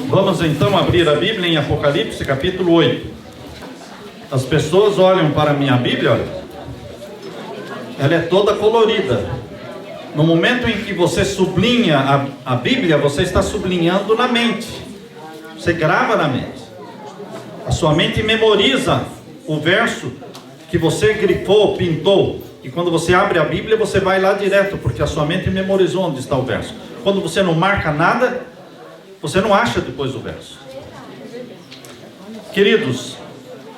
Vamos então abrir a Bíblia em Apocalipse capítulo 8. As pessoas olham para a minha Bíblia, olha, ela é toda colorida. No momento em que você sublinha a Bíblia, você está sublinhando na mente. Você grava na mente. A sua mente memoriza o verso que você grifou, pintou. E quando você abre a Bíblia, você vai lá direto, porque a sua mente memorizou onde está o verso. Quando você não marca nada, você não acha depois o verso. Queridos,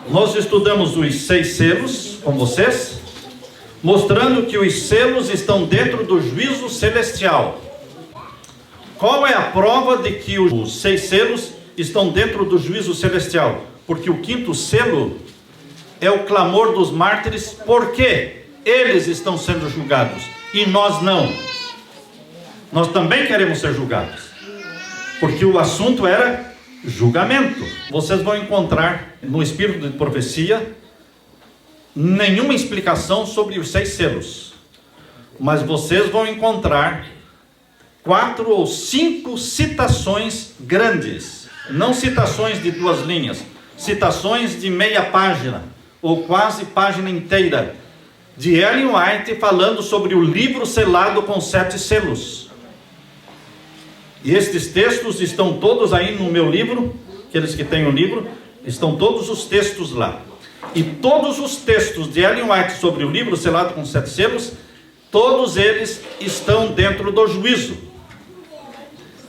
nós estudamos os 6 selos com vocês, mostrando que os selos estão dentro do juízo celestial. Qual é a prova de que os 6 selos estão dentro do juízo celestial? Porque o 5º selo é o clamor dos mártires, porque eles estão sendo julgados e nós não. Nós também queremos ser julgados, porque o assunto era julgamento. Vocês vão encontrar no Espírito de Profecia nenhuma explicação sobre os 6 selos, mas vocês vão encontrar 4 ou 5 citações grandes, não citações de 2 linhas, citações de meia página ou quase página inteira, de Ellen White falando sobre o livro selado com 7 selos. E estes textos estão todos aí no meu livro. Aqueles que têm o livro, estão todos os textos lá. E todos os textos de Ellen White sobre o livro selado com 7 selos, todos eles estão dentro do juízo.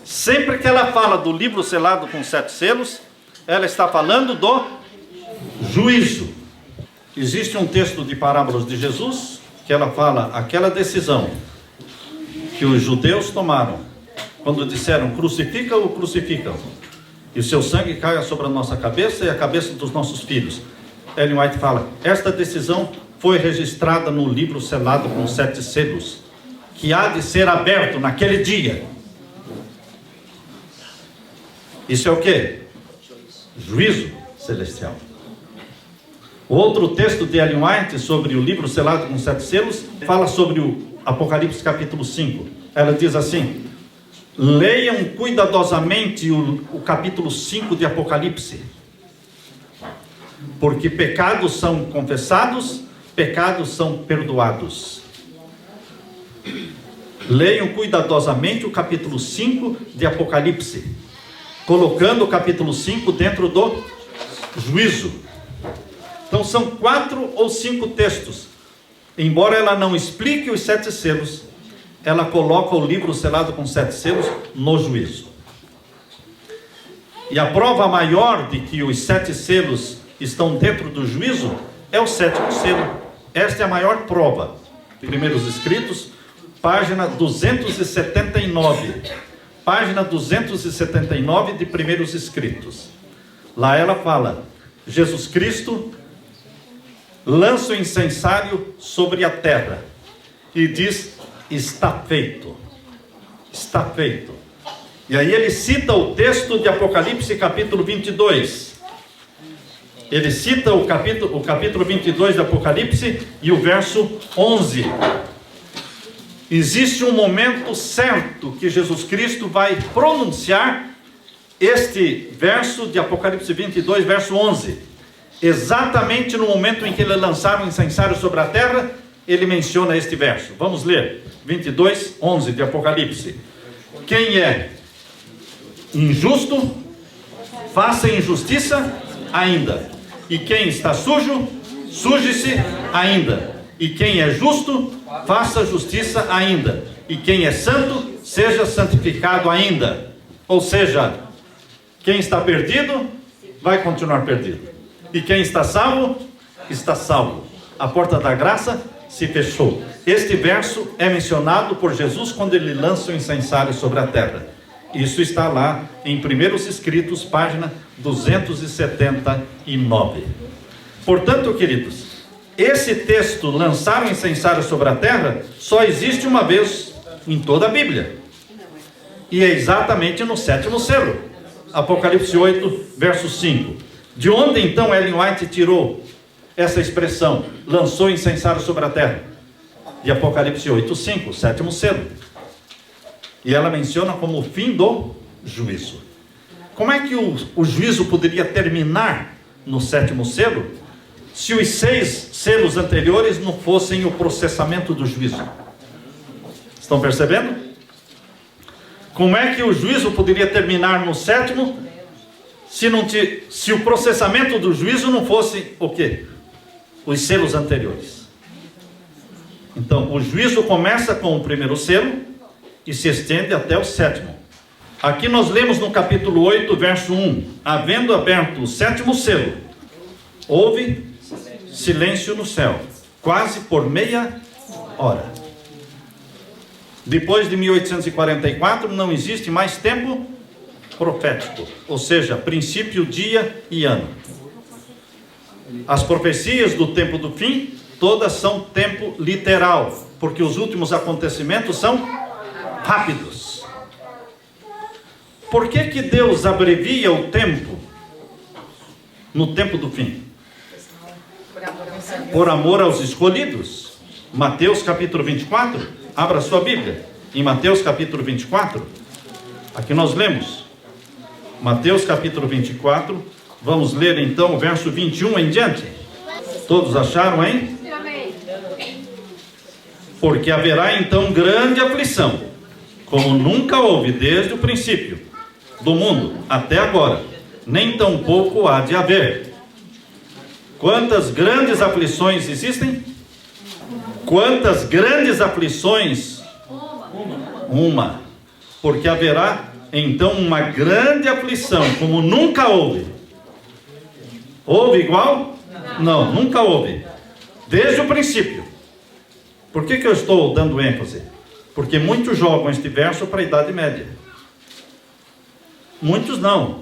Sempre que ela fala do livro selado com 7 selos, ela está falando do juízo. Existe um texto de Parábolas de Jesus, que ela fala aquela decisão que os judeus tomaram, quando disseram, crucifica-o, crucifica-o, e o seu sangue caia sobre a nossa cabeça e a cabeça dos nossos filhos. Ellen White fala, esta decisão foi registrada no livro selado com 7 selos, que há de ser aberto naquele dia. Isso é o quê? Juízo celestial. Outro texto de Ellen White sobre o livro selado com 7 selos, fala sobre o Apocalipse capítulo 5. Ela diz assim, leiam cuidadosamente o capítulo 5 de Apocalipse, porque pecados são confessados, pecados são perdoados. Leiam cuidadosamente o capítulo 5 de Apocalipse, colocando o capítulo 5 dentro do juízo. Então são 4 ou 5 textos. Embora ela não explique os 7 selos, ela coloca o livro selado com 7 selos no juízo. E a prova maior de que os 7 selos estão dentro do juízo é o 7º selo. Esta é a maior prova. Primeiros Escritos, página 279. Página 279 de Primeiros Escritos. Lá ela fala, Jesus Cristo lança o incensário sobre a terra e diz, está feito. Está feito. E aí ele cita o texto de Apocalipse capítulo 22. Ele cita o capítulo 22 de Apocalipse e o verso 11. Existe um momento certo que Jesus Cristo vai pronunciar este verso de Apocalipse 22, verso 11. Exatamente no momento em que ele lançaram o incensário sobre a terra, ele menciona este verso. Vamos ler, 22, 11 de Apocalipse. Quem é injusto, faça injustiça ainda. E quem está sujo, suje-se ainda. E quem é justo, faça justiça ainda. E quem é santo, seja santificado ainda. Ou seja, quem está perdido, vai continuar perdido. E quem está salvo, está salvo. A porta da graça se fechou. Este verso é mencionado por Jesus quando ele lança o incensário sobre a terra. Isso está lá em Primeiros Escritos, página 279. Portanto, queridos, esse texto, lançar o incensário sobre a terra, só existe uma vez em toda a Bíblia. E é exatamente no 7º selo. Apocalipse 8, verso 5. De onde então Ellen White tirou essa expressão, lançou incensário sobre a terra? De Apocalipse 8, 5, 7º selo. E ela menciona como o fim do juízo. como é que o juízo poderia terminar no 7º selo, se os 6 selos anteriores não fossem o processamento do juízo? Estão percebendo? Como é que o juízo poderia terminar no 7º, se o processamento do juízo não fosse o quê? Os selos anteriores. Então, o juízo começa com o 1º selo e se estende até o 7º. Aqui nós lemos no capítulo 8, verso 1: havendo aberto o 7º selo, houve silêncio no céu, quase por meia hora. Depois de 1844, não existe mais tempo profético, ou seja, princípio, dia e ano. As profecias do tempo do fim, todas são tempo literal, porque os últimos acontecimentos são rápidos. Por que que Deus abrevia o tempo no tempo do fim? Por amor aos escolhidos. Mateus capítulo 24, abra sua Bíblia, em Mateus capítulo 24, aqui nós lemos, Mateus capítulo 24, vamos ler então o verso 21 em diante. Todos acharam, hein? Porque haverá então grande aflição, como nunca houve desde o princípio do mundo até agora, nem tampouco há de haver. Quantas grandes aflições existem? Quantas grandes aflições? Uma. Porque haverá então uma grande aflição, como nunca houve. Houve igual? Não, nunca houve. Desde o princípio. Por que eu estou dando ênfase? Porque muitos jogam este verso para a Idade Média. Muitos não.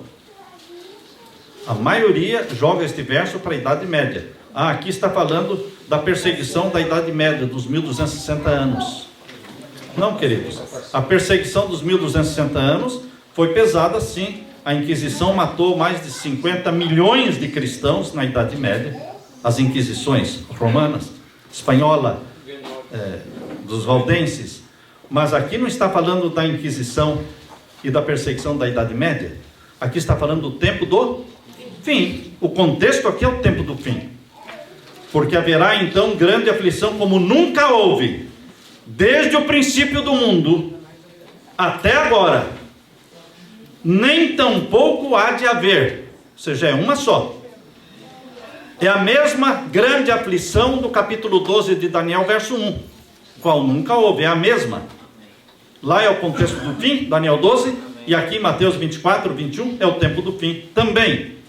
A maioria joga este verso para a Idade Média. Aqui está falando da perseguição da Idade Média, dos 1260 anos. Não, queridos. A perseguição dos 1260 anos foi pesada, sim. A Inquisição matou mais de 50 milhões de cristãos na Idade Média. As Inquisições romanas, espanhola, dos valdenses. Mas aqui não está falando da Inquisição e da perseguição da Idade Média. Aqui está falando do tempo do fim. O contexto aqui é o tempo do fim. Porque haverá então grande aflição como nunca houve, desde o princípio do mundo até agora, nem tampouco há de haver. Ou seja, é uma só. É a mesma grande aflição do capítulo 12 de Daniel, verso 1, qual nunca houve, é a mesma. Lá é o contexto do fim, Daniel 12, e aqui Mateus 24, 21 é o tempo do fim também.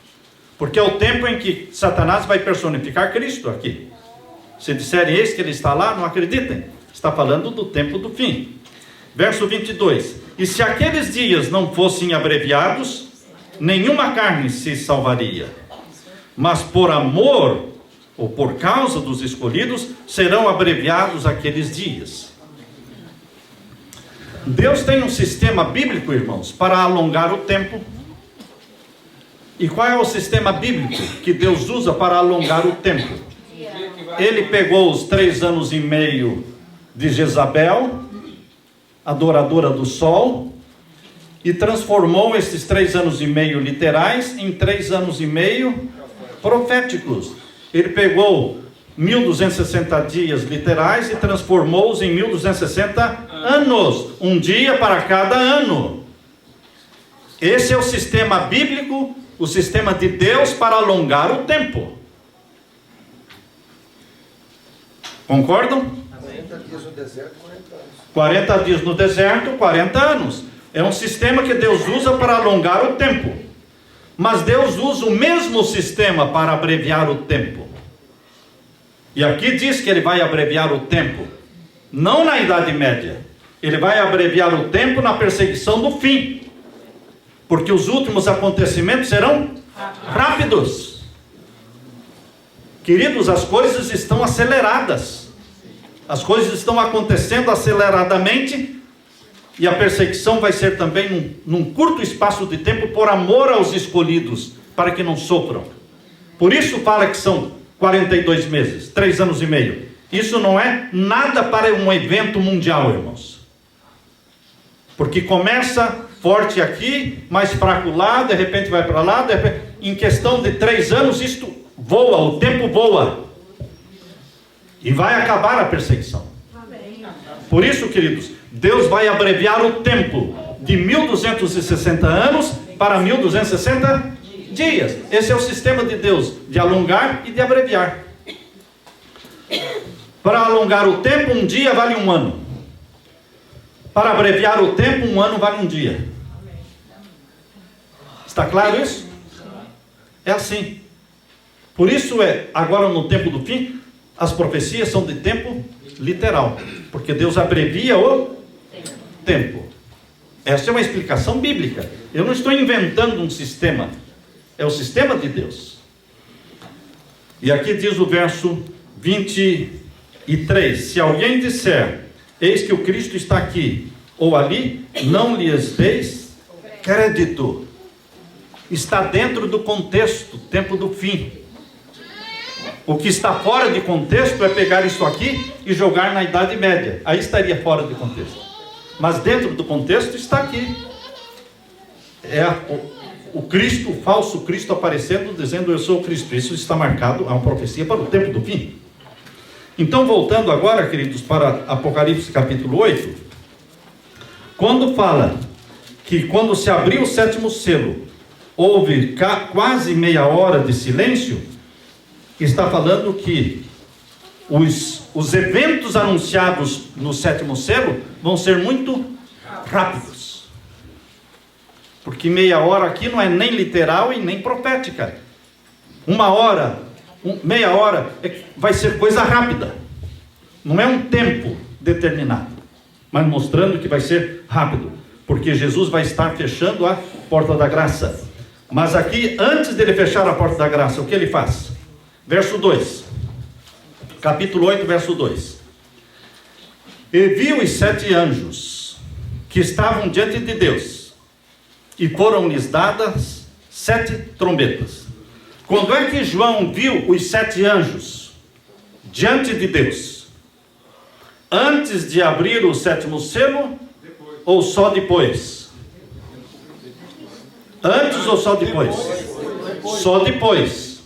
Porque é o tempo em que Satanás vai personificar Cristo aqui. Se disserem eis que ele está lá, não acreditem. Está falando do tempo do fim. Verso 22. E se aqueles dias não fossem abreviados, nenhuma carne se salvaria. Mas por amor, ou por causa dos escolhidos, serão abreviados aqueles dias. Deus tem um sistema bíblico, irmãos, para alongar o tempo. E qual é o sistema bíblico que Deus usa para alongar o tempo? Ele pegou os 3 anos e meio de Jezabel, adoradora do sol, e transformou esses 3 anos e meio literais em 3 anos e meio proféticos. Ele pegou 1260 dias literais e transformou-os em 1260 anos, um dia para cada ano. Esse é o sistema bíblico, o sistema de Deus para alongar o tempo. Concordam? 40 dias no deserto, 40 anos. 40 dias no deserto, 40 anos. É um sistema que Deus usa para alongar o tempo. Mas Deus usa o mesmo sistema para abreviar o tempo. E aqui diz que Ele vai abreviar o tempo, não na Idade Média. Ele vai abreviar o tempo na perseguição do fim. Porque os últimos acontecimentos serão rápidos. Queridos, as coisas estão aceleradas. As coisas estão acontecendo aceleradamente. E a perseguição vai ser também num curto espaço de tempo, por amor aos escolhidos, para que não sofram. Por isso fala que são 42 meses, 3 anos e meio. Isso não é nada para um evento mundial, irmãos. Porque começa forte aqui, mais fraco lá, de repente vai para lá, em questão de 3 anos isto voa, o tempo voa. E vai acabar a perseguição. Por isso, queridos, Deus vai abreviar o tempo de 1260 anos para 1260 dias. Esse é o sistema de Deus, de alongar e de abreviar. Para alongar o tempo, um dia vale um ano. Para abreviar o tempo, um ano vale um dia. Está claro isso? É assim. Por isso agora no tempo do fim, as profecias são de tempo literal, porque Deus abrevia o tempo. Essa é uma explicação bíblica. Eu não estou inventando um sistema, é o sistema de Deus. E aqui diz o verso 23: se alguém disser, eis que o Cristo está aqui ou ali, não lhes deis crédito. Está dentro do contexto, tempo do fim. O que está fora de contexto é pegar isso aqui e jogar na Idade Média. Aí estaria fora de contexto. Mas dentro do contexto está aqui. É o Cristo, o falso Cristo aparecendo, dizendo eu sou o Cristo. Isso está marcado, é uma profecia para o tempo do fim. Então, voltando agora, queridos, para Apocalipse capítulo 8, quando fala que quando se abriu o 7º selo, houve quase meia hora de silêncio, está falando que os eventos anunciados no 7º selo vão ser muito rápidos. Porque meia hora aqui não é nem literal e nem profética. Uma hora, meia hora, vai ser coisa rápida. Não é um tempo determinado, mas mostrando que vai ser rápido. Porque Jesus vai estar fechando a porta da graça. Mas aqui, antes dele fechar a porta da graça, o que ele faz? Verso 2, capítulo 8, verso 2. E viu os 7 anjos que estavam diante de Deus, e foram-lhes dadas 7 trombetas. Quando é que João viu os 7 anjos diante de Deus? Antes de abrir o 7º selo, ou só depois? Antes ou só depois? Só depois.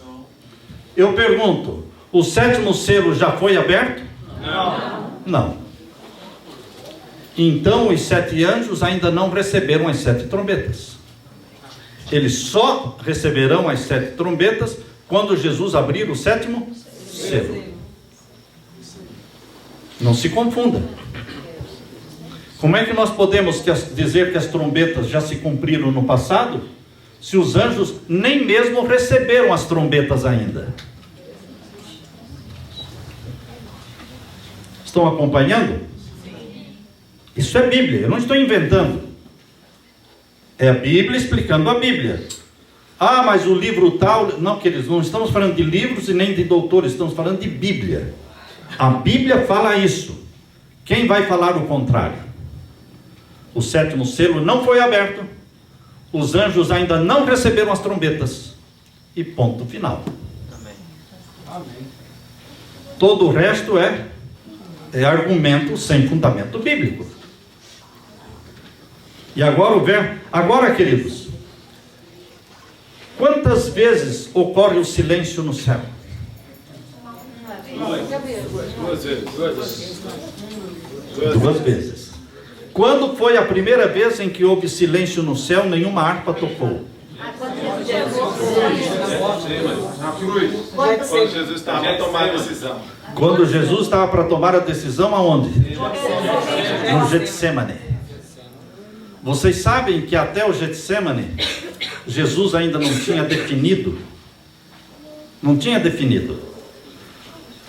Eu pergunto, o 7º selo já foi aberto? Não. Então os 7 anjos ainda não receberam as 7 trombetas. Eles só receberão as 7 trombetas quando Jesus abrir o 7º selo. Não se confunda. Como é que nós podemos dizer que as trombetas já se cumpriram no passado, se os anjos nem mesmo receberam as trombetas ainda? Estão acompanhando? Isso é Bíblia, eu não estou inventando. É a Bíblia explicando a Bíblia. Ah, mas o livro tal... Não, queridos, não estamos falando de livros e nem de doutores, estamos falando de Bíblia. A Bíblia fala isso. Quem vai falar o contrário? O 7º selo não foi aberto. Os anjos ainda não receberam as trombetas. E ponto final. Amém. Todo o resto é argumento sem fundamento bíblico. E agora, queridos, quantas vezes ocorre o silêncio no céu? 2 vezes. Quando foi a primeira vez em que houve silêncio no céu, nenhuma harpa tocou? Na cruz. Quando Jesus estava para tomar a decisão. Quando Jesus estava para tomar a decisão, aonde? No Getsemane. Vocês sabem que até o Getsemane, Jesus ainda não tinha definido. Não tinha definido.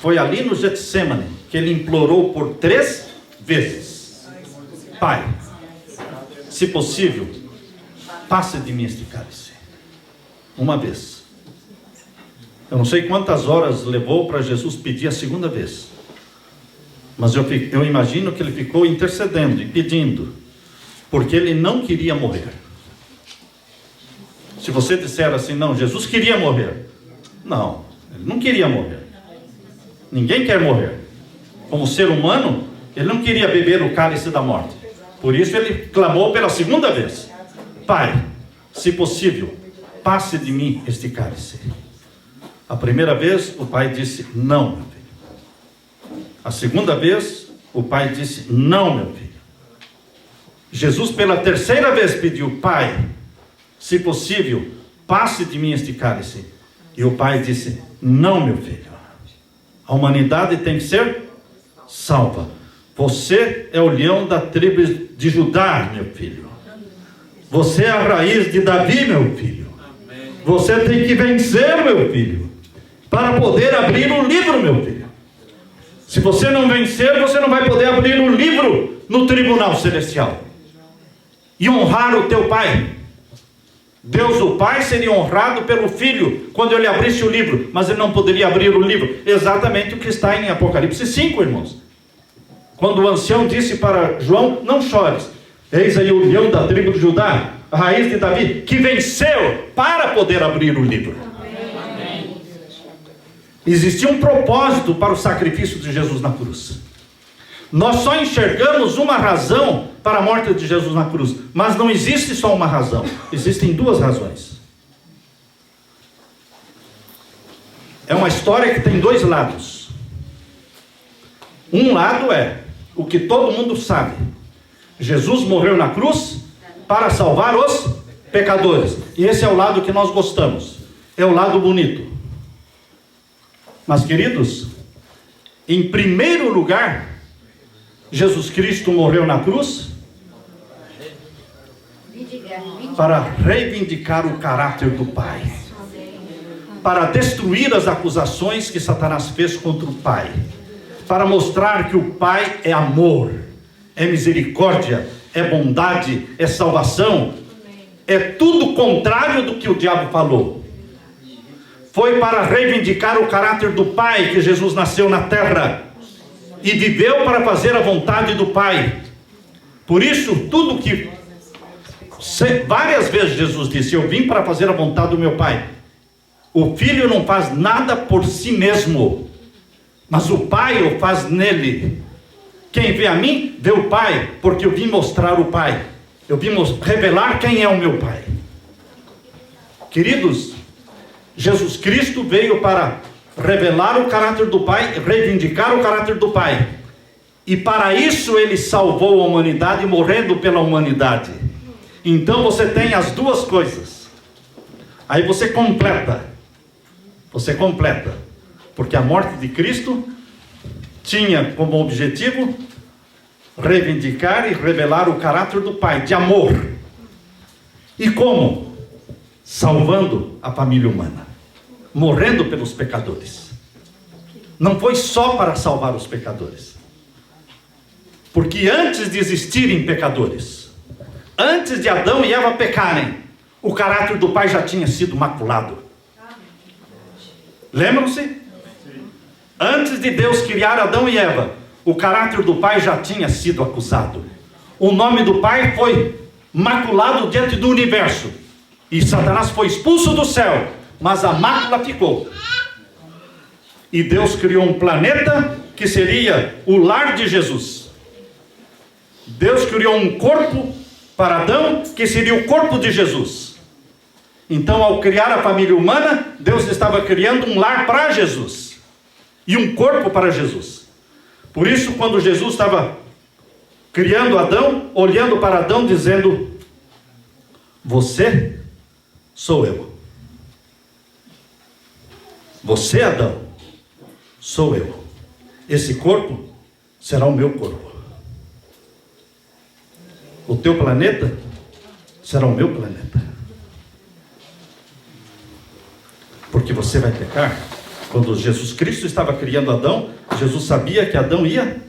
Foi ali no Getsemane que ele implorou por 3 vezes: Pai, se possível, passe de mim este cálice. Uma vez. Eu não sei quantas horas levou para Jesus pedir a segunda vez. Mas eu imagino que ele ficou intercedendo e pedindo, porque ele não queria morrer. Se você disser assim, não, Jesus queria morrer. Não, ele não queria morrer. Ninguém quer morrer. Como ser humano, ele não queria beber o cálice da morte. Por isso ele clamou pela segunda vez. Pai, se possível, passe de mim este cálice. A primeira vez, o pai disse, não, meu filho. A segunda vez, o pai disse, não, meu filho. Jesus, pela terceira vez, pediu, Pai, se possível, passe de mim este cálice. E o pai disse, não, meu filho. A humanidade tem que ser salva. Você é o leão da tribo de Judá, meu filho. Você é a raiz de Davi, meu filho. Você tem que vencer, meu filho, para poder abrir o livro, meu filho. Se você não vencer, você não vai poder abrir o livro no tribunal celestial e honrar o teu pai. Deus o Pai seria honrado pelo Filho quando ele abrisse o livro, mas ele não poderia abrir o livro. Exatamente o que está em Apocalipse 5, irmãos. Quando o ancião disse para João, não chores, eis aí o leão da tribo de Judá, a raiz de Davi, que venceu para poder abrir o livro. Amém. Existia um propósito para o sacrifício de Jesus na cruz. Nós só enxergamos uma razão para a morte de Jesus na cruz, mas não existe só uma razão, existem duas razões. É uma história que tem dois lados. Um lado é o que todo mundo sabe: Jesus morreu na cruz para salvar os pecadores, e esse é o lado que nós gostamos, é o lado bonito. Mas, queridos, em primeiro lugar, Jesus Cristo morreu na cruz para reivindicar o caráter do Pai, para destruir as acusações que Satanás fez contra o Pai, para mostrar que o Pai é amor, é misericórdia, é bondade, é salvação, é tudo contrário do que o diabo falou. Foi para reivindicar o caráter do Pai que Jesus nasceu na terra e viveu para fazer a vontade do Pai. Por isso, tudo que várias vezes Jesus disse, eu vim para fazer a vontade do meu Pai. O Filho não faz nada por si mesmo, mas o Pai o faz nele. Quem vê a mim, vê o Pai, porque eu vim mostrar o Pai. Eu vim revelar quem é o meu Pai. Queridos, Jesus Cristo veio para revelar o caráter do Pai, reivindicar o caráter do Pai. E para isso ele salvou a humanidade, morrendo pela humanidade. Então você tem as duas coisas. Aí você completa. Porque a morte de Cristo tinha como objetivo reivindicar e revelar o caráter do Pai, de amor. E como? Salvando a família humana, morrendo pelos pecadores. Não foi só para salvar os pecadores, porque antes de existirem pecadores, antes de Adão e Eva pecarem, o caráter do Pai já tinha sido maculado. Lembram-se? Antes de Deus criar Adão e Eva, o caráter do Pai já tinha sido acusado. O nome do Pai foi maculado diante do universo. E Satanás foi expulso do céu, mas a mácula ficou. E Deus criou um planeta que seria o lar de Jesus. Deus criou um corpo para Adão, que seria o corpo de Jesus. Então, ao criar a família humana, Deus estava criando um lar para Jesus e um corpo para Jesus. Por isso, quando Jesus estava criando Adão, olhando para Adão, dizendo: você sou eu. Você, Adão, sou eu. Esse corpo será o meu corpo. O teu planeta será o meu planeta. Porque você vai pecar. Quando Jesus Cristo estava criando Adão, Jesus sabia que Adão ia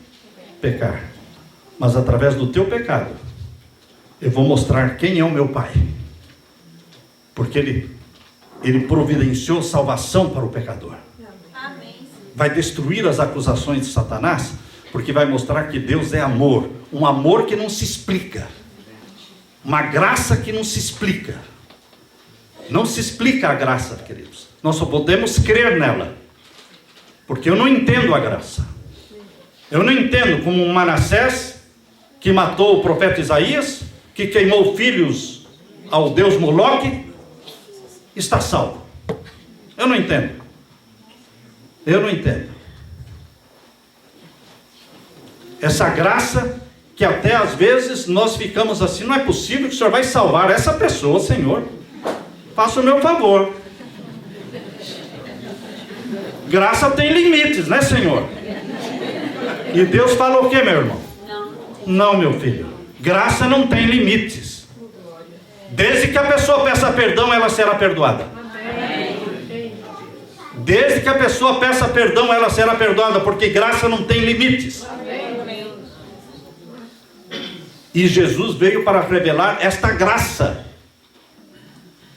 pecar. Mas através do teu pecado, eu vou mostrar quem é o meu Pai. Porque Ele providenciou salvação para o pecador. Vai destruir as acusações de Satanás, porque vai mostrar que Deus é amor. Um amor que não se explica. Uma graça que não se explica. Não se explica a graça, queridos. Nós só podemos crer nela. Porque eu não entendo a graça. Eu não entendo como um Manassés, que matou o profeta Isaías, que queimou filhos ao Deus Moloque, está salvo. Eu não entendo. Eu não entendo. Essa graça que até às vezes nós ficamos assim, não é possível que o Senhor vai salvar essa pessoa, Senhor. Faça o meu favor. Graça tem limites, né, Senhor? E Deus fala o que, meu irmão? Não, meu filho. Graça não tem limites. Desde que a pessoa peça perdão, ela será perdoada. Desde que a pessoa peça perdão, ela será perdoada, porque graça não tem limites. E Jesus veio para revelar esta graça.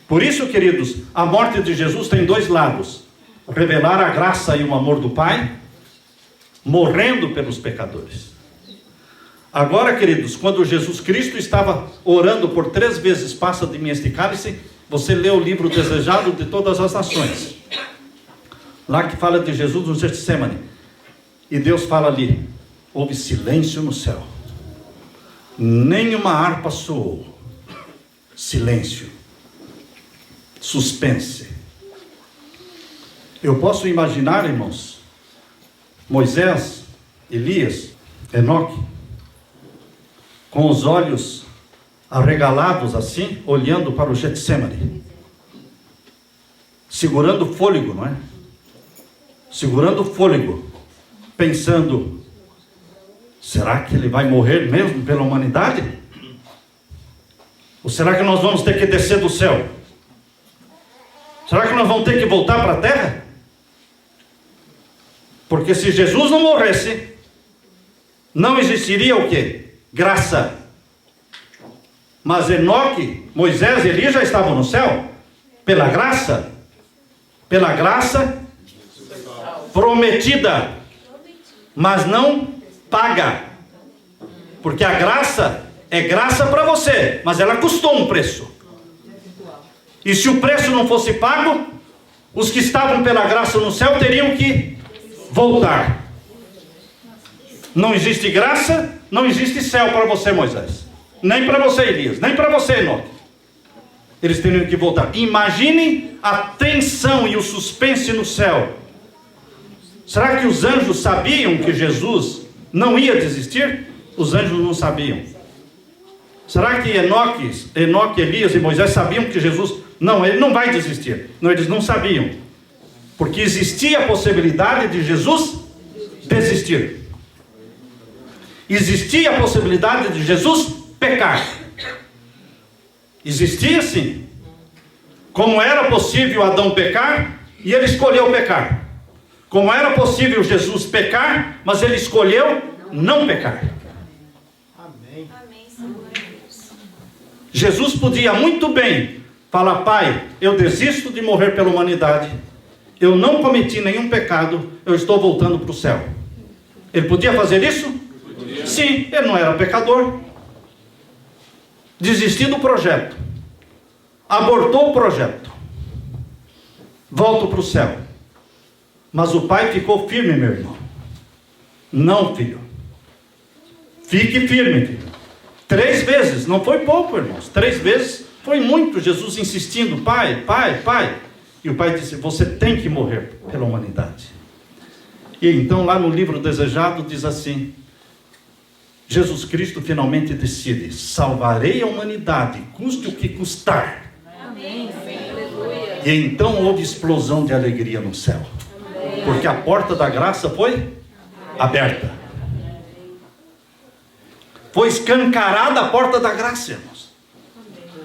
Por isso, queridos, a morte de Jesus tem dois lados: revelar a graça e o amor do Pai, morrendo pelos pecadores. Agora, queridos, quando Jesus Cristo estava orando por 3 vezes, passa de mim este cálice, você lê o livro Desejado de Todas as Nações, lá que fala de Jesus no Getsemane, e Deus fala ali: houve silêncio no céu, nenhuma harpa soou, silêncio, suspense. Eu posso imaginar, irmãos, Moisés, Elias, Enoque, com os olhos arregalados assim, olhando para o Getsemane, segurando o fôlego, não é? Segurando o fôlego, pensando: será que ele vai morrer mesmo pela humanidade? Ou será que nós vamos ter que descer do céu? Será que nós vamos ter que voltar para a terra? Porque se Jesus não morresse, não existiria o quê? Graça. Mas Enoque, Moisés e Elias já estavam no céu. Pela graça prometida, mas não paga. Porque a graça é graça para você, mas ela custou um preço. E se o preço não fosse pago, os que estavam pela graça no céu teriam que voltar. Não existe graça, não existe céu para você, Moisés, nem para você, Elias, nem para você, Enoque. Eles teriam que voltar. Imaginem a tensão e o suspense no céu. Será que os anjos sabiam que Jesus não ia desistir? Os anjos não sabiam. Será que Enoque, Elias e Moisés sabiam que Jesus, não, ele não vai desistir? Não, eles não sabiam. Porque existia a possibilidade de Jesus desistir. Existia a possibilidade de Jesus pecar. Existia sim. Como era possível Adão pecar, e ele escolheu pecar. Como era possível Jesus pecar, mas ele escolheu não pecar. Amém. Jesus podia muito bem falar: Pai, eu desisto de morrer pela humanidade, eu não cometi nenhum pecado, eu estou voltando para o céu. Ele podia fazer isso? Podia. Sim, ele não era pecador. Desistiu do projeto, abortou o projeto, volta para o céu. Mas o Pai ficou firme, meu irmão. Não, filho. Fique firme, filho. 3 vezes, não foi pouco, irmãos. 3 vezes foi muito. Jesus insistindo: Pai, Pai, Pai. E o Pai disse: você tem que morrer pela humanidade. E então lá no livro Desejado diz assim: Jesus Cristo finalmente decide: salvarei a humanidade, custe o que custar. Amém. E então houve explosão de alegria no céu. Porque a porta da graça foi aberta. Foi escancarada a porta da graça, irmãos.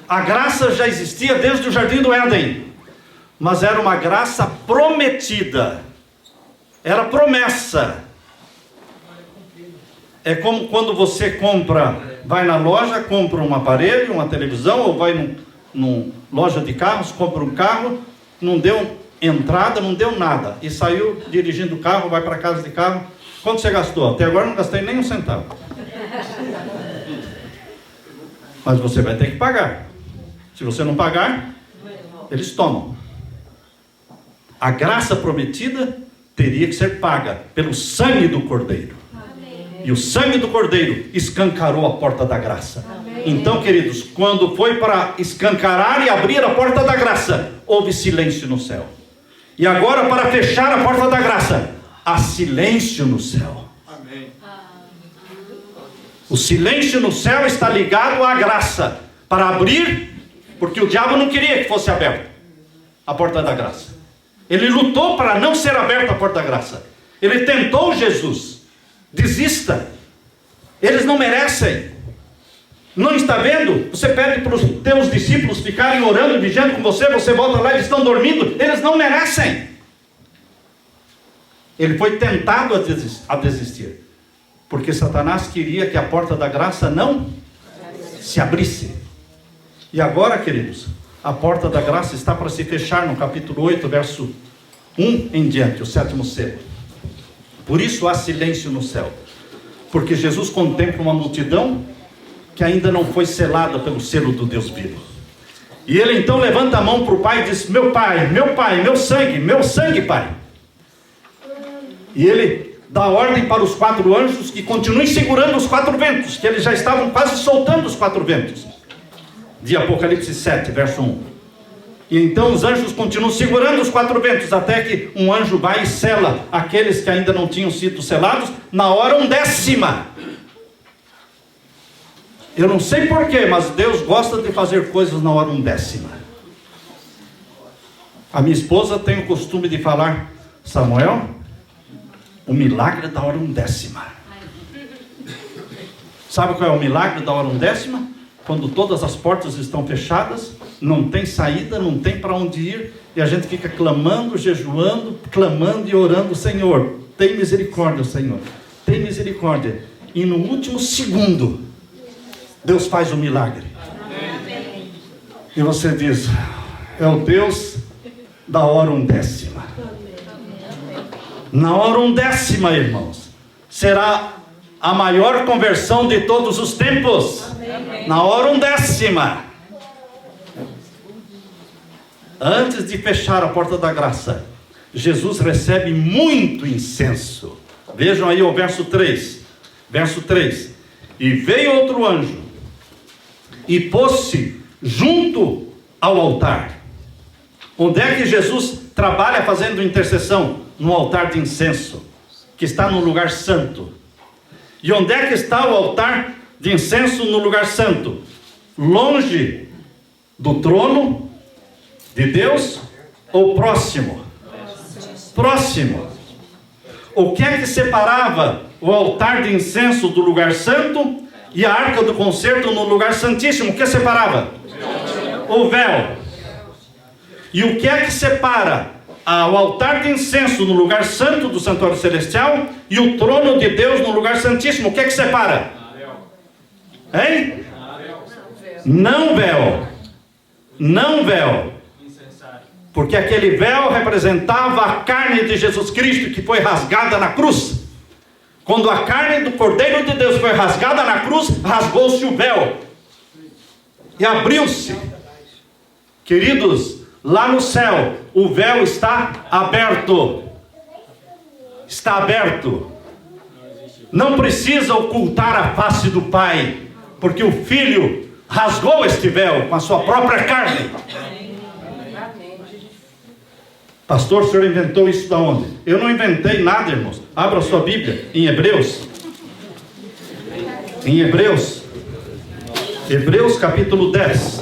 A graça já existia desde o Jardim do Éden, mas era uma graça prometida. Era promessa. É como quando você vai na loja, compra um aparelho, uma televisão, ou vai numa loja de carros, compra um carro, não deu entrada, não deu nada, e saiu dirigindo o carro, vai para casa de carro. Quanto você gastou? Até agora não gastei nem um centavo. Mas você vai ter que pagar. Se você não pagar, eles tomam. A graça prometida teria que ser paga pelo sangue do Cordeiro. E o sangue do Cordeiro escancarou a porta da graça. Então, queridos, quando foi para escancarar e abrir a porta da graça, houve silêncio no céu. E agora, para fechar a porta da graça, há silêncio no céu. Amém. O silêncio no céu está ligado à graça. Para abrir, porque o diabo não queria que fosse aberta a porta da graça. Ele lutou para não ser aberta a porta da graça. Ele tentou Jesus. Desista. Eles não merecem. Não está vendo? Você pede para os teus discípulos ficarem orando, vigiando com você, você volta lá e eles estão dormindo. Eles não merecem. Ele foi tentado a desistir. Porque Satanás queria que a porta da graça não se abrisse. E agora, queridos, a porta da graça está para se fechar no capítulo 8, verso 1 em diante, o 7º selo. Por isso há silêncio no céu. Porque Jesus contempla uma multidão que ainda não foi selada pelo selo do Deus vivo. E ele então levanta a mão para o Pai e diz: meu Pai, meu sangue, Pai. E ele dá ordem para os 4 anjos que continuem segurando os 4 ventos, que eles já estavam quase soltando os 4 ventos. De Apocalipse 7, verso 1. E então os anjos continuam segurando os 4 ventos, até que um anjo vai e sela aqueles que ainda não tinham sido selados, na hora 1/10. Eu não sei porquê, mas Deus gosta de fazer coisas na hora 1/10. A minha esposa tem o costume de falar: Samuel, o milagre da hora 1/10. Sabe qual é o milagre da hora 1/10? Quando todas as portas estão fechadas, não tem saída, não tem para onde ir, e a gente fica clamando, jejuando, clamando e orando: Senhor, tem misericórdia, Senhor, tem misericórdia. E no último segundo, Deus faz o milagre. Amém. E você diz: é o Deus da hora 1/10. Na hora 1/10, irmãos, será a maior conversão de todos os tempos. Amém. Na hora 1/10. Antes de fechar a porta da graça, Jesus recebe muito incenso. Vejam aí o verso 3. Verso 3. E veio outro anjo e pôs-se junto ao altar. Onde é que Jesus trabalha fazendo intercessão? No altar de incenso, que está no lugar santo. E onde é que está o altar de incenso no lugar santo? Longe do trono de Deus ou próximo? Próximo. O que é que separava o altar de incenso do lugar santo e a arca do concerto no lugar santíssimo? O que separava? O véu. E o que é que separa o altar de incenso no lugar santo do santuário celestial e o trono de Deus no lugar santíssimo? O que é que separa? Hein? Não véu. Não véu. Porque aquele véu representava a carne de Jesus Cristo, que foi rasgada na cruz. Quando a carne do Cordeiro de Deus foi rasgada na cruz, rasgou-se o véu e abriu-se. Queridos, lá no céu, o véu está aberto. Está aberto. Não precisa ocultar a face do Pai, porque o Filho rasgou este véu com a sua própria carne. Pastor, o senhor inventou isso da onde? Eu não inventei nada, irmãos. Abra a sua Bíblia em Hebreus. Em Hebreus. Hebreus capítulo 10.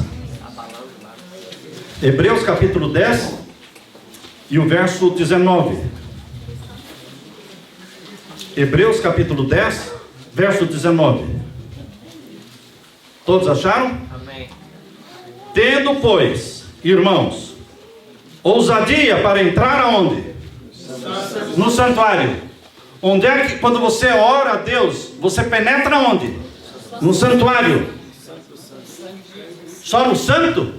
Hebreus capítulo 10 e o verso 19. Hebreus capítulo 10, verso 19. Todos acharam? Amém. Tendo, pois, irmãos, ousadia para entrar aonde? No santuário. Onde é que, quando você ora a Deus, você penetra onde? No santuário. Só no santo?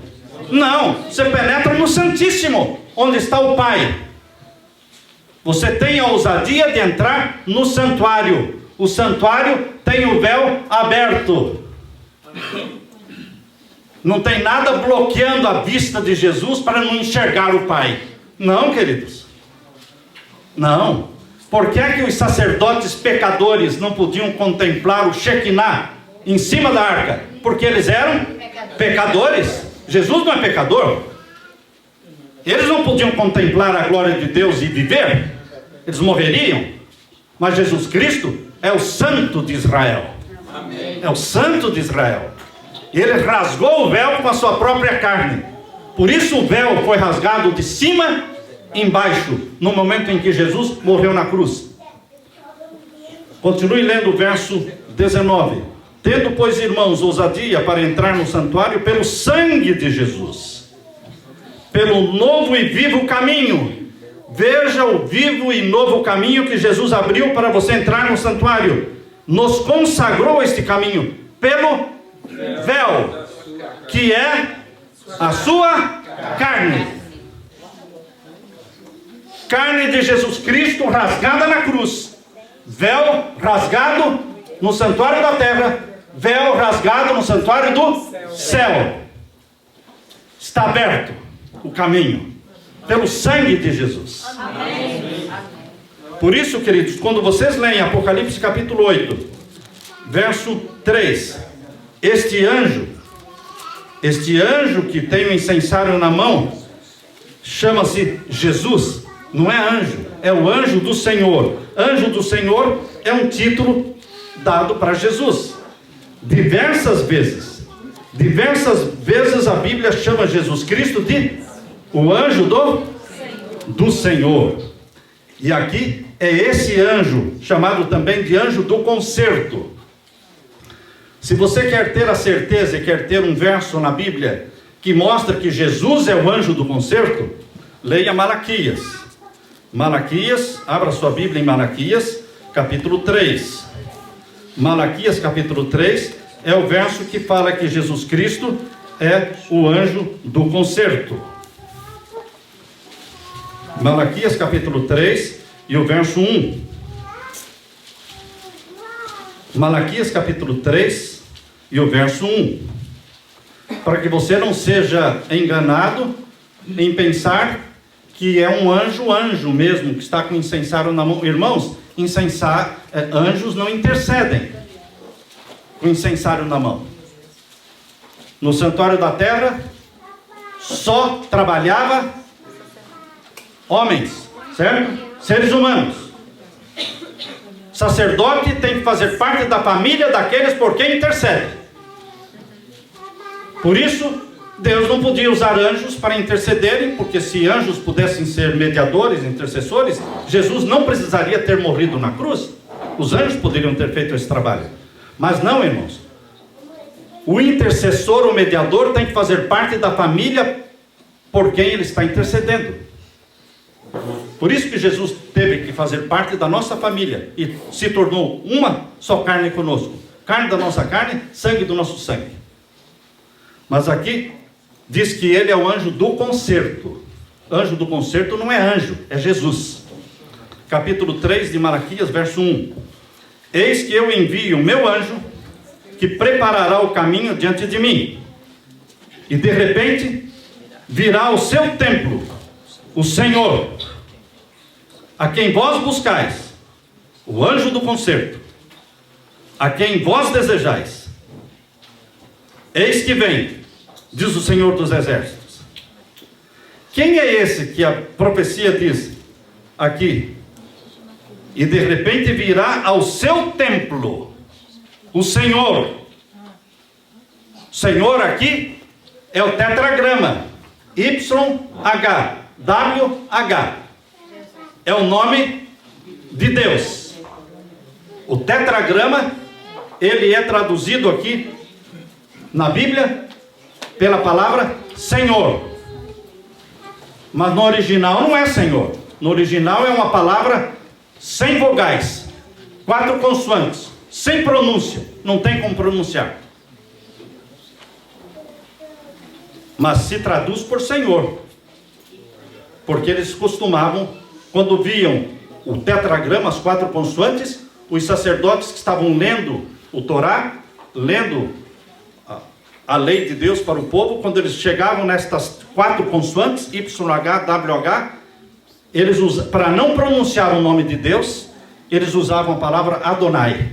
Não, você penetra no Santíssimo, onde está o Pai. Você tem a ousadia de entrar no santuário. O santuário tem o véu aberto. Não tem nada bloqueando a vista de Jesus para não enxergar o Pai. Não, queridos. Não. Por que é que os sacerdotes pecadores não podiam contemplar o Shekinah em cima da arca? porque eles eram pecadores. Jesus não é pecador. Eles não podiam contemplar a glória de Deus e viver. Eles morreriam. Mas Jesus Cristo é o Santo de Israel. É o Santo de Israel. Ele rasgou o véu com a sua própria carne. Por isso o véu foi rasgado de cima embaixo, no momento em que Jesus morreu na cruz. Continue lendo o verso 19. Tendo, pois, irmãos, ousadia para entrar no santuário pelo sangue de Jesus, pelo novo e vivo caminho. Veja o vivo e novo caminho que Jesus abriu para você entrar no santuário. Nos consagrou este caminho pelo véu, que é a sua carne. Carne de Jesus Cristo rasgada na cruz. Véu rasgado no santuário da terra. Véu rasgado no santuário do céu. Está aberto o caminho pelo sangue de Jesus. Amém. Por isso, queridos, quando vocês leem Apocalipse capítulo 8, verso 3, este anjo que tem o incensário na mão, chama-se Jesus. Não é anjo, é o anjo do Senhor. Anjo do Senhor é um título dado para Jesus. Diversas vezes a Bíblia chama Jesus Cristo de o anjo do Senhor. E aqui é esse anjo, chamado também de anjo do concerto. Se você quer ter a certeza e quer ter um verso na Bíblia que mostra que Jesus é o anjo do concerto, leia Malaquias. Malaquias, abra sua Bíblia em Malaquias, capítulo 3. Malaquias, capítulo 3, é o verso que fala que Jesus Cristo é o anjo do concerto. Malaquias, capítulo 3, e o verso 1. Malaquias, capítulo 3, e o verso 1. Para que você não seja enganado em pensar que é um anjo mesmo, que está com incensário na mão. Irmãos, anjos não intercedem com incensário na mão. No santuário da terra, só trabalhava homens, certo? Seres humanos. Sacerdote tem que fazer parte da família daqueles por quem intercede. Por isso, Deus não podia usar anjos para intercederem, porque se anjos pudessem ser mediadores, intercessores, Jesus não precisaria ter morrido na cruz. Os anjos poderiam ter feito esse trabalho. Mas não, irmãos. O intercessor, o mediador, tem que fazer parte da família por quem ele está intercedendo. Por isso que Jesus teve que fazer parte da nossa família e se tornou uma só carne conosco. Carne da nossa carne, sangue do nosso sangue. Mas aqui diz que ele é o anjo do concerto. Anjo do concerto não é anjo, é Jesus. Capítulo 3 de Malaquias, verso 1. Eis que eu envio o meu anjo, que preparará o caminho diante de mim. E de repente, virá ao seu templo, o Senhor, a quem vós buscais, o anjo do concerto, a quem vós desejais. Eis que vem, diz o Senhor dos Exércitos. Quem é esse que a profecia diz aqui? E de repente virá ao seu templo o Senhor. Senhor aqui é o tetragrama YHWH. É o nome de Deus. O tetragrama, ele é traduzido aqui na Bíblia pela palavra Senhor. Mas no original não é Senhor. No original é uma palavra sem vogais, 4 consoantes, sem pronúncia, não tem como pronunciar. Mas se traduz por Senhor, porque eles costumavam, quando viam o tetragrama, as 4 consoantes, os sacerdotes que estavam lendo o Torá, lendo a lei de Deus para o povo, quando eles chegavam nestas 4 consoantes, YHWH, eles para não pronunciar o nome de Deus, eles usavam a palavra Adonai.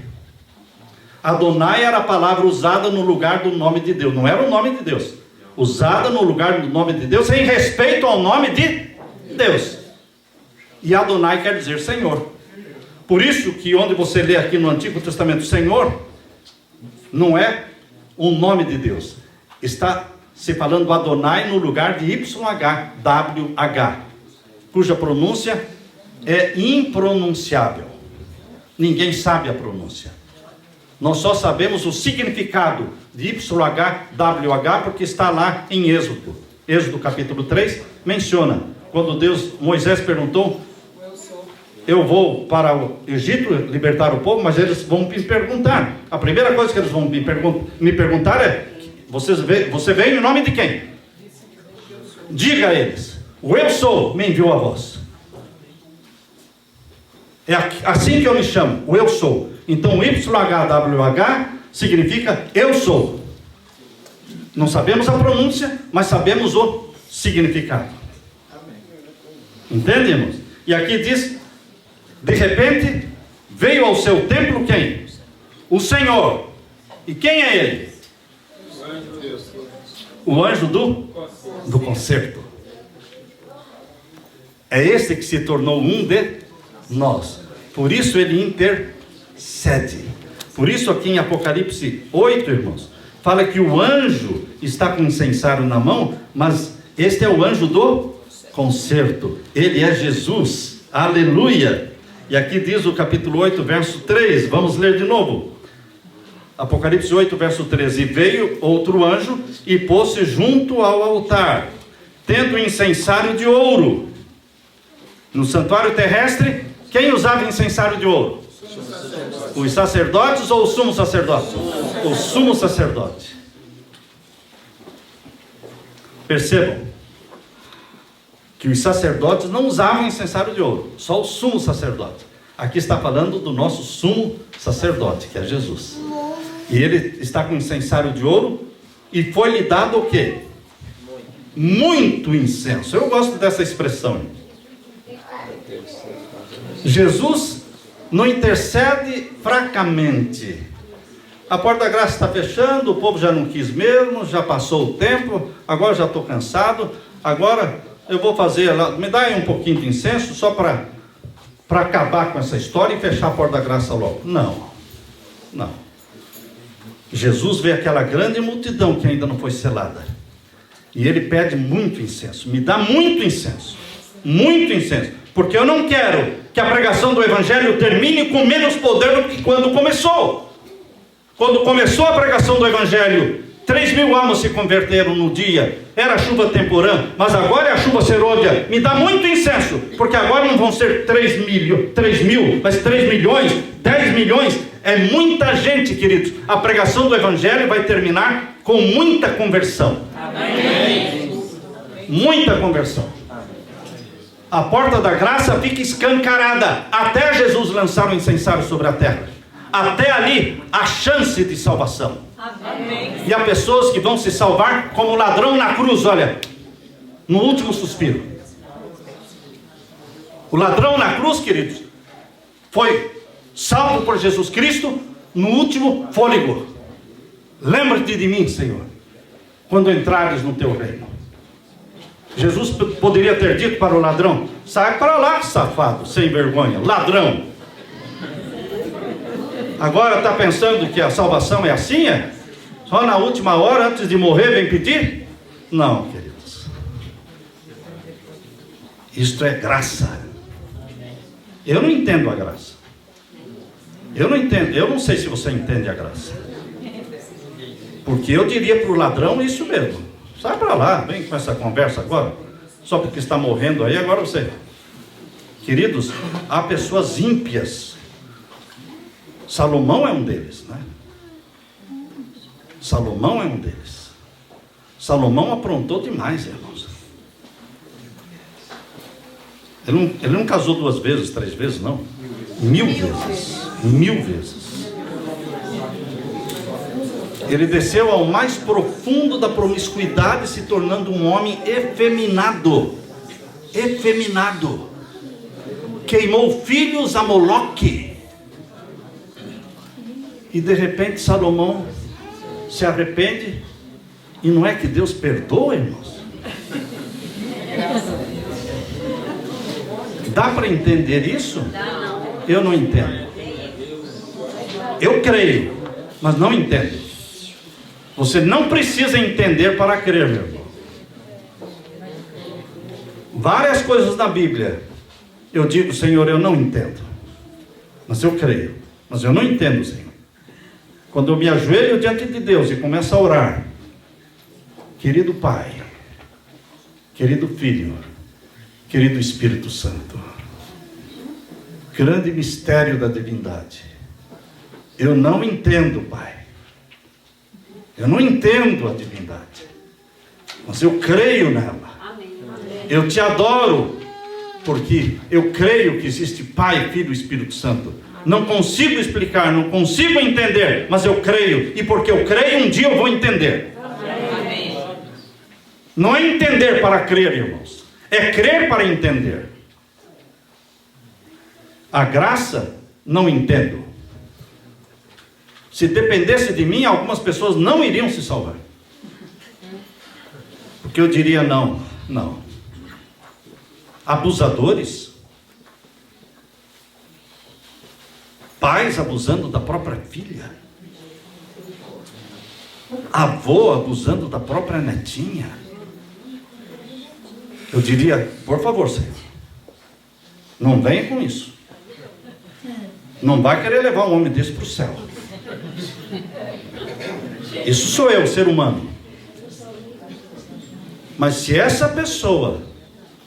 Adonai era a palavra usada no lugar do nome de Deus. Não era o nome de Deus. Usada no lugar do nome de Deus em respeito ao nome de Deus. E Adonai quer dizer Senhor. Por isso que onde você lê aqui no Antigo Testamento Senhor, não é o nome de Deus. Está se falando Adonai no lugar de YHWH, cuja pronúncia é impronunciável. Ninguém sabe a pronúncia. Nós só sabemos o significado de YHWH porque está lá em Êxodo. Êxodo capítulo 3 menciona, quando Moisés perguntou: eu vou para o Egito libertar o povo, mas eles vão me perguntar. A primeira coisa que eles vão me perguntar é: você veio em nome de quem? Diga a eles: o eu sou me enviou a vós. É assim que eu me chamo, o eu sou. Então YHWH significa eu sou. Não sabemos a pronúncia, mas sabemos o significado. Entende, irmãos? E aqui diz: de repente veio ao seu templo quem? O Senhor. E quem é ele? O anjo do concerto. É esse que se tornou um de nós. Por isso ele intercede. Por isso aqui em Apocalipse 8, irmãos, fala que o anjo está com o incensário na mão, mas este é o anjo do concerto. Ele é Jesus. Aleluia. E aqui diz o capítulo 8, verso 3. Vamos ler de novo. Apocalipse 8, verso 13. E veio outro anjo e pôs-se junto ao altar, tendo um incensário de ouro. No santuário terrestre, quem usava incensário de ouro? Os sacerdotes ou o sumo sacerdote? O sumo sacerdote. Percebam que os sacerdotes não usavam incensário de ouro, só o sumo sacerdote. Aqui está falando do nosso sumo sacerdote, que é Jesus. E ele está com incensário de ouro, e foi-lhe dado o quê? Muito incenso. Eu gosto dessa expressão. Jesus não intercede fracamente. A porta da graça está fechando, o povo já não quis mesmo, já passou o tempo, agora já estou cansado, agora eu vou fazer, me dá aí um pouquinho de incenso, só para acabar com essa história e fechar a porta da graça logo. Não. Jesus vê aquela grande multidão que ainda não foi selada, e ele pede muito incenso. Me dá muito incenso, porque eu não quero que a pregação do Evangelho termine com menos poder do que quando começou. Quando começou a pregação do Evangelho, 3.000 almas se converteram no dia. Era chuva temporã, mas agora é a chuva serôdia. Me dá muito incenso, porque agora não vão ser 3 mil, mas 3 milhões, 10 milhões. É muita gente, queridos. A pregação do Evangelho vai terminar com muita conversão. Amém. Muita conversão. A porta da graça fica escancarada até Jesus lançar o incensário sobre a terra. Até ali, a chance de salvação. Amém. E há pessoas que vão se salvar como ladrão na cruz, olha, no último suspiro. O ladrão na cruz, queridos, foi salvo por Jesus Cristo no último fôlego. Lembra-te de mim, Senhor, quando entrares no teu reino. Jesus poderia ter dito para o ladrão: sai para lá, safado, sem vergonha, ladrão. Agora está pensando que a salvação é assim? É? Só na última hora, antes de morrer, vem pedir? Não, queridos. Isto é graça. Eu não entendo a graça. Eu não entendo. Eu não sei se você entende a graça. Porque eu diria para o ladrão isso mesmo: sai para lá, vem com essa conversa agora. Só porque está morrendo aí, agora você... Queridos, há pessoas ímpias. Salomão é um deles, né? Salomão é um deles. Salomão aprontou demais, irmãos. Ele não casou 2 vezes, 3 vezes, não. 1000 vezes. 1000 vezes. Ele desceu ao mais profundo da promiscuidade, se tornando um homem efeminado. Efeminado. Queimou filhos a Moloque. E de repente Salomão se arrepende. E não é que Deus perdoa, irmãos? Dá para entender isso? Eu não entendo. Eu creio, mas não entendo. Você não precisa entender para crer, meu irmão. Várias coisas na Bíblia eu digo, Senhor, eu não entendo, mas eu creio. Mas eu não entendo, Senhor. Quando eu me ajoelho diante de Deus e começo a orar, querido Pai, querido Filho, querido Espírito Santo, grande mistério da divindade, eu não entendo, Pai. Eu não entendo a divindade, mas eu creio nela. Eu te adoro, porque eu creio que existe Pai, Filho e Espírito Santo. Não consigo explicar, não consigo entender, mas eu creio. E porque eu creio, um dia eu vou entender. Não é entender para crer, irmãos. É crer para entender. A graça, não entendo. Se dependesse de mim, algumas pessoas não iriam se salvar. Porque eu diria não. Abusadores, pais abusando da própria filha, avô abusando da própria netinha. Eu diria, por favor, Senhor, não venha com isso. Não vai querer levar um homem desse para o céu. Isso sou eu, ser humano. Mas se essa pessoa,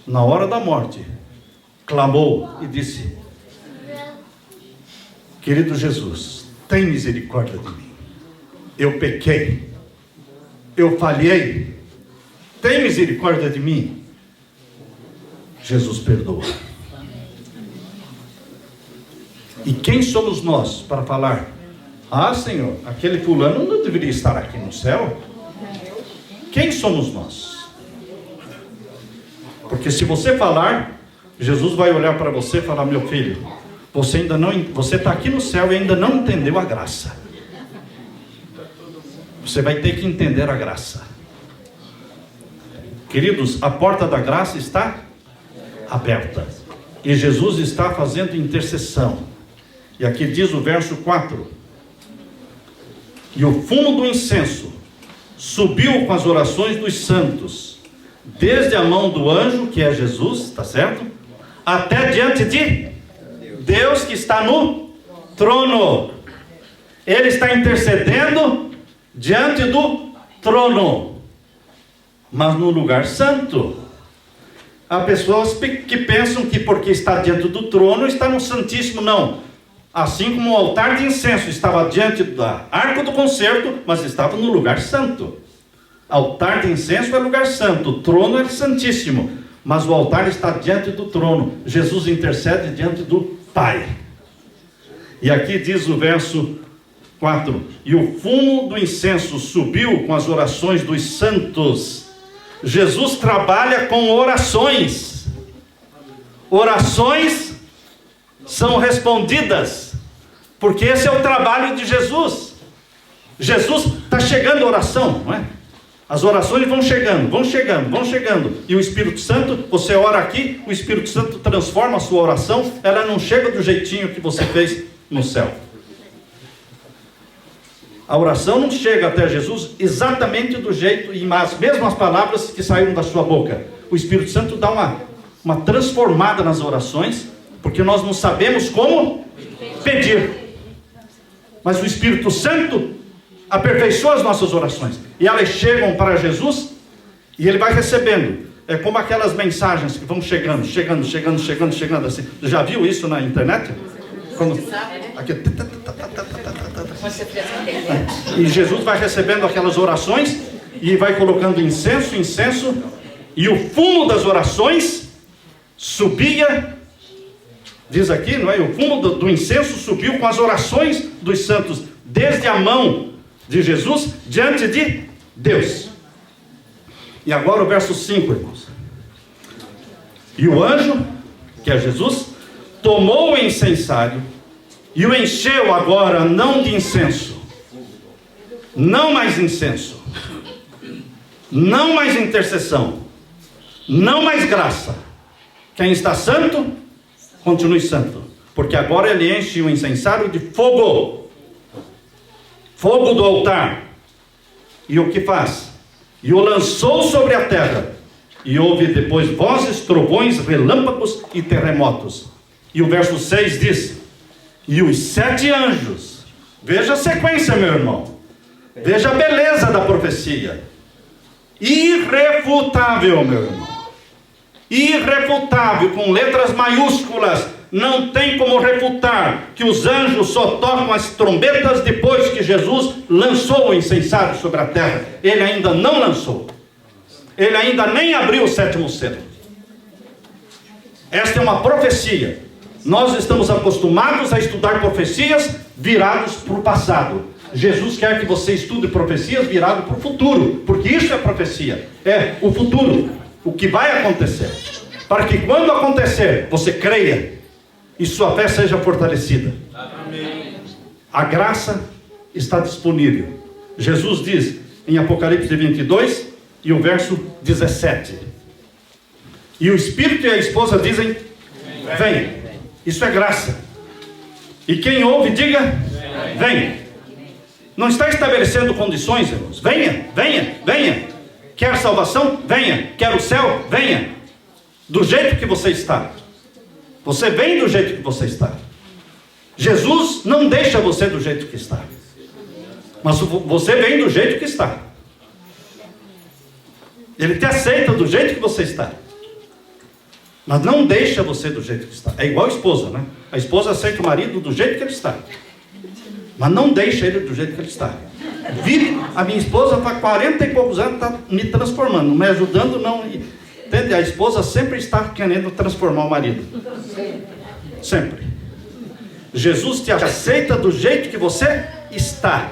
na hora da morte, clamou e disse: querido Jesus, tem misericórdia de mim, eu pequei, eu falhei, tem misericórdia de mim, Jesus perdoa. E quem somos nós para falar: ah, Senhor, aquele fulano não deveria estar aqui no céu? Quem somos nós? Porque se você falar, Jesus vai olhar para você e falar: meu filho, você está aqui no céu e ainda não entendeu a graça. Você vai ter que entender a graça. Queridos, a porta da graça está aberta. E Jesus está fazendo intercessão. E aqui diz o verso 4: e o fumo do incenso subiu com as orações dos santos, desde a mão do anjo, que é Jesus, está certo? Até diante de Deus que está no trono. Ele está intercedendo diante do trono, mas no lugar santo. Há pessoas que pensam que porque está diante do trono está no Santíssimo. Não. Assim como o altar de incenso estava diante da arca do concerto, mas estava no lugar santo. Altar de incenso é lugar santo, o trono é santíssimo, mas o altar está diante do trono. Jesus intercede diante do Pai. E aqui diz o verso 4: e o fumo do incenso subiu com as orações dos santos. Jesus trabalha com orações. Orações são respondidas, porque esse é o trabalho de Jesus. Jesus está chegando a oração, não é? As orações vão chegando. E o Espírito Santo, você ora aqui, o Espírito Santo transforma a sua oração. Ela não chega do jeitinho que você fez no céu. A oração não chega até Jesus exatamente do jeito e as mesmas palavras que saíram da sua boca. O Espírito Santo dá uma transformada nas orações, porque nós não sabemos como pedir. Mas o Espírito Santo aperfeiçoa as nossas orações. E elas chegam para Jesus e ele vai recebendo. É como aquelas mensagens que vão chegando assim. Já viu isso na internet? Quando, aqui, e Jesus vai recebendo aquelas orações e vai colocando incenso, e o fumo das orações subia, diz aqui, não é? O fumo do incenso subiu com as orações dos santos, desde a mão de Jesus diante de Deus. E agora o verso 5, irmãos. E o anjo, que é Jesus, tomou o incensário E o encheu agora não de incenso, não mais incenso, não mais intercessão, não mais graça. Quem está santo, continue santo, porque agora ele enche o incensário de fogo, fogo do altar. E o que faz? E o lançou sobre a terra, e houve depois vozes, trovões, relâmpagos e terremotos. E o verso 6 diz: e os 7 anjos, veja a sequência, meu irmão, veja a beleza da profecia, irrefutável, meu irmão, irrefutável, com letras maiúsculas. Não tem como refutar que os anjos só tocam as trombetas depois que Jesus lançou o incensário sobre a terra. Ele ainda não lançou, ele ainda nem abriu o 7º selo. Esta é uma profecia. Nós estamos acostumados a estudar profecias virados para o passado. Jesus quer que você estude profecias viradas para o futuro, porque isso é profecia, é o futuro, o que vai acontecer, para que quando acontecer, você creia e sua fé seja fortalecida. Amém. A graça está disponível. Jesus diz em Apocalipse 22 e o verso 17: e o Espírito e a esposa dizem: vem. Isso é graça. E quem ouve, diga: vem. Não está estabelecendo condições, irmãos. Venha, venha, venha. Quer salvação? Venha. Quer o céu? Venha. Do jeito que você está. Você vem do jeito que você está. Jesus não deixa você do jeito que está, mas você vem do jeito que está. Ele te aceita do jeito que você está, mas não deixa você do jeito que está. É igual a esposa, né? A esposa aceita o marido do jeito que ele está, mas não deixa ele do jeito que ele está. Vive, a minha esposa há 40 e poucos anos está me transformando, me ajudando, não. Entende? A esposa sempre está querendo transformar o marido. Sempre. Jesus te aceita do jeito que você está,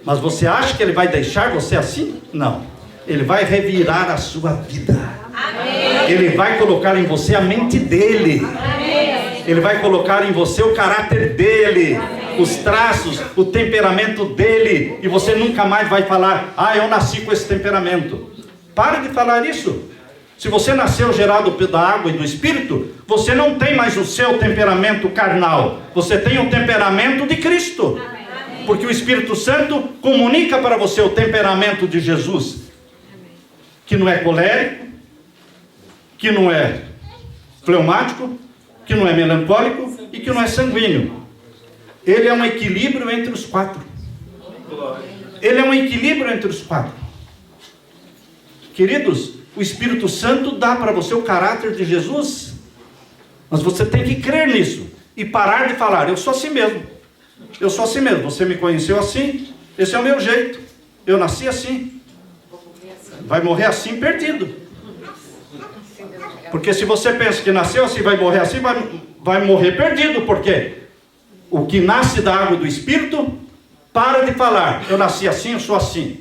mas você acha que ele vai deixar você assim? Não. Ele vai revirar a sua vida. Amém. Ele vai colocar em você a mente dele. Amém. Ele vai colocar em você o caráter dele. Amém. Os traços, o temperamento dele. E você nunca mais vai falar: ah, eu nasci com esse temperamento. Pare de falar isso. Se você nasceu gerado da água e do Espírito, você não tem mais o seu temperamento carnal. Você tem o temperamento de Cristo. Amém. Porque o Espírito Santo comunica para você o temperamento de Jesus. Que não é colérico, que não é fleumático, que não é melancólico e que não é sanguíneo. Ele é um equilíbrio entre os 4. Ele é um equilíbrio entre os 4. Queridos, o Espírito Santo dá para você o caráter de Jesus, mas você tem que crer nisso e parar de falar: eu sou assim mesmo, eu sou assim mesmo, você me conheceu assim, esse é o meu jeito, eu nasci assim. Vai morrer assim, perdido. Porque se você pensa que nasceu assim, vai morrer assim, vai morrer perdido. Porque o que nasce da água e do Espírito, para de falar: eu nasci assim, eu sou assim.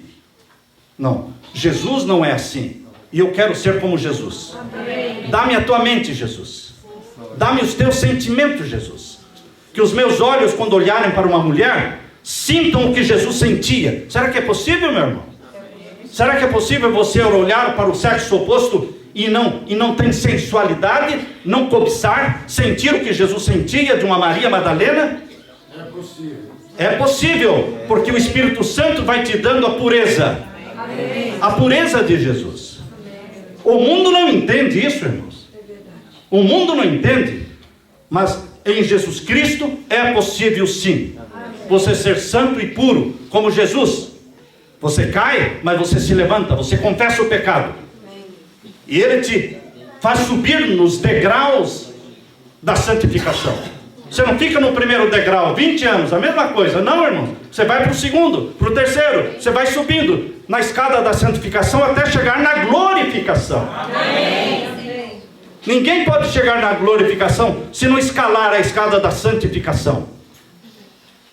Não, Jesus não é assim. E eu quero ser como Jesus. Dá-me a tua mente, Jesus. Dá-me os teus sentimentos, Jesus. Que os meus olhos, quando olharem para uma mulher, sintam o que Jesus sentia. Será que é possível, meu irmão? Será que é possível você olhar para o sexo oposto e não tem sensualidade, não cobiçar, sentir o que Jesus sentia de uma Maria Madalena? É possível. É possível, porque o Espírito Santo vai te dando a pureza. A pureza de Jesus. O mundo não entende isso, irmãos. O mundo não entende. Mas em Jesus Cristo é possível sim. Você ser santo e puro, como Jesus. Você cai, mas você se levanta, você confessa o pecado. E Ele te faz subir nos degraus da santificação. Você não fica no primeiro degrau, 20 anos, a mesma coisa. Não, irmão. Você vai para o segundo, para o terceiro. Você vai subindo na escada da santificação até chegar na glorificação. Amém. Ninguém pode chegar na glorificação se não escalar a escada da santificação.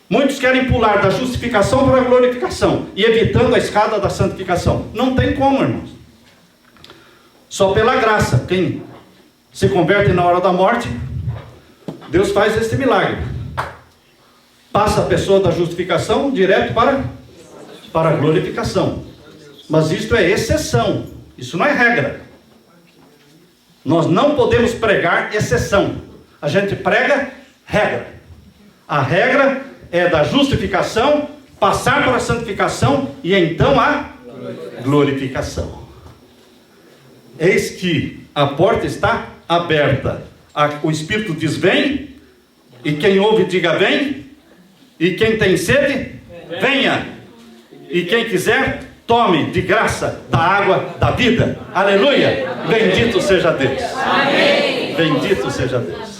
Muitos querem pular da justificação para a glorificação e evitando a escada da santificação. Não tem como, irmãos. Só pela graça. Quem se converte na hora da morte, Deus faz este milagre. passa a pessoa da justificação direto para a glorificação. Mas isto é exceção, isso não é regra. Nós não podemos pregar exceção, a gente prega regra. A regra é da justificação, passar para a santificação e então a glorificação. Eis que a porta está aberta. O Espírito diz: vem, e quem ouve diga vem, e quem tem sede, venha, e quem quiser, tome de graça da água da vida. Aleluia! Bendito seja Deus. Amém. Bendito seja Deus.